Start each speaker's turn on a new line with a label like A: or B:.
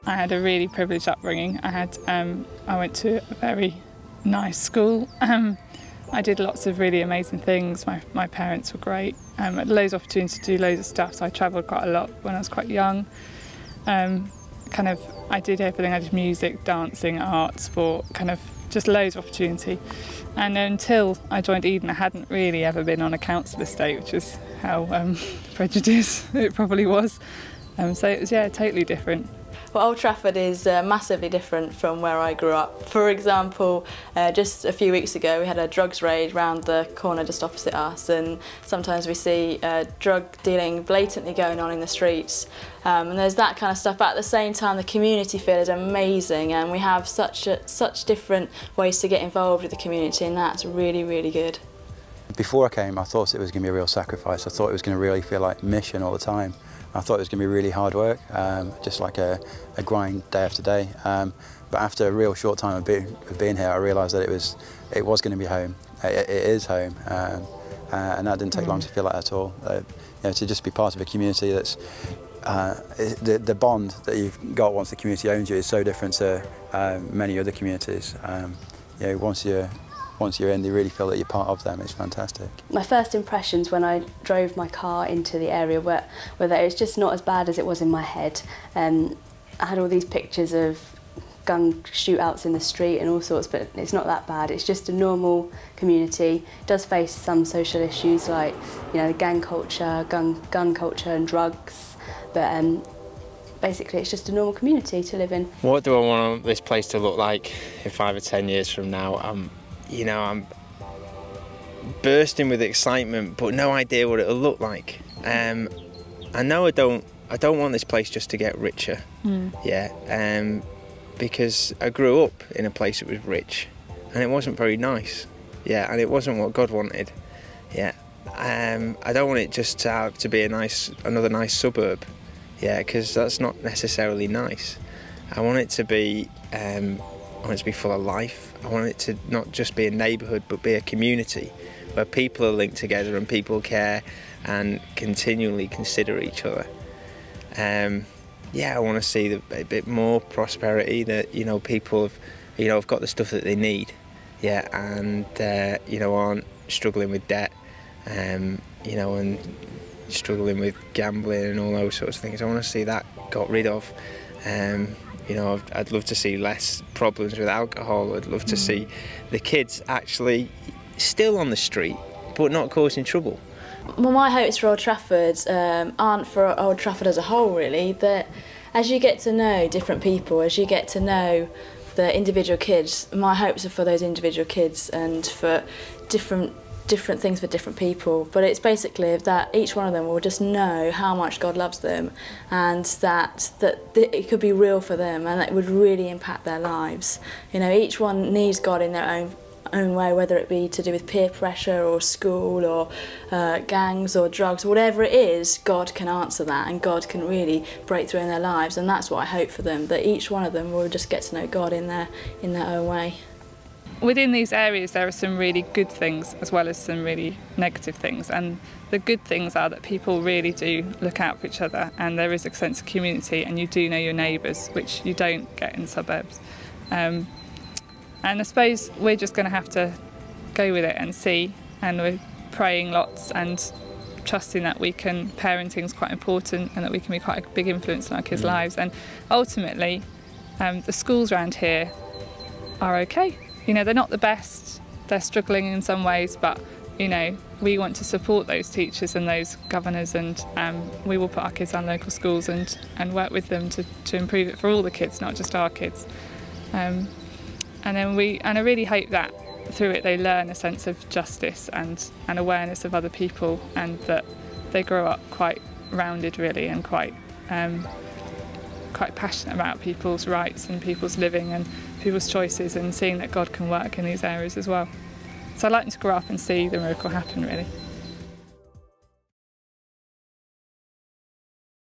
A: I had a really privileged upbringing. I went to a very nice school. I did lots of really amazing things. My parents were great. I had loads of opportunity to do loads of stuff, so I travelled quite a lot when I was quite young. I did everything. I did music, dancing, art, sport, just loads of opportunity. And until I joined Eden, I hadn't really ever been on a council estate, which is how prejudiced it probably was. So it was, totally different.
B: Well, Old Trafford is massively different from where I grew up. For example, just a few weeks ago we had a drugs raid round the corner just opposite us, and sometimes we see drug dealing blatantly going on in the streets, and there's that kind of stuff. But at the same time, the community feel is amazing, and we have such different ways to get involved with the community, and that's really, really good.
C: Before I came, I thought it was going to be a real sacrifice. I thought it was going to really feel like mission all the time. I thought it was going to be really hard work, just like a grind day after day. But after a real short time of being here, I realised that it was going to be home. It is home, and that didn't take long to feel like that at all. To just be part of a community that's the bond that you've got once the community owns you is so different to many other communities. Once you're in, you really feel that you're part of them. It's fantastic.
D: My first impressions when I drove my car into the area were that it's just not as bad as it was in my head. I had all these pictures of gun shootouts in the street and all sorts, but it's not that bad. It's just a normal community. It does face some social issues like, gang culture, gun culture and drugs, but basically it's just a normal community to live in.
E: What do I want this place to look like in 5 or 10 years from now? I'm bursting with excitement, but no idea what it'll look like. I know I don't want this place just to get richer. Because I grew up in a place that was rich, and it wasn't very nice. And it wasn't what God wanted. I don't want it just to be another nice suburb. Because that's not necessarily nice. I want it to be full of life. I want it to not just be a neighbourhood, but be a community where people are linked together and people care and continually consider each other. I want to see a bit more prosperity, that people have got the stuff that they need, and aren't struggling with debt, and struggling with gambling and all those sorts of things. I want to see that got rid of. I'd love to see less problems with alcohol. I'd love to see the kids actually still on the street, but not causing trouble.
B: Well, my hopes for Old Trafford aren't for Old Trafford as a whole, really. That as you get to know different people, as you get to know the individual kids, my hopes are for those individual kids and for different things for different people, but it's basically that each one of them will just know how much God loves them, and that it could be real for them, and that it would really impact their lives. Each one needs God in their own way, whether it be to do with peer pressure or school or gangs or drugs, whatever it is, God can answer that, and God can really break through in their lives, and that's what I hope for them, that each one of them will just get to know God in their own way.
A: Within these areas there are some really good things as well as some really negative things, and the good things are that people really do look out for each other, and there is a sense of community, and you do know your neighbours, which you don't get in suburbs. And I suppose we're just going to have to go with it and see, and we're praying lots and trusting that parenting's quite important, and that we can be quite a big influence in our kids' lives, and ultimately the schools around here are okay. They're not the best, they're struggling in some ways, but we want to support those teachers and those governors, and we will put our kids on local schools and work with them to improve it for all the kids, not just our kids. And I really hope that through it they learn a sense of justice and awareness of other people, and that they grow up quite rounded really, and quite passionate about people's rights and people's living and people's choices, and seeing that God can work in these areas as well. So I'd like them to grow up and see the miracle happen, really.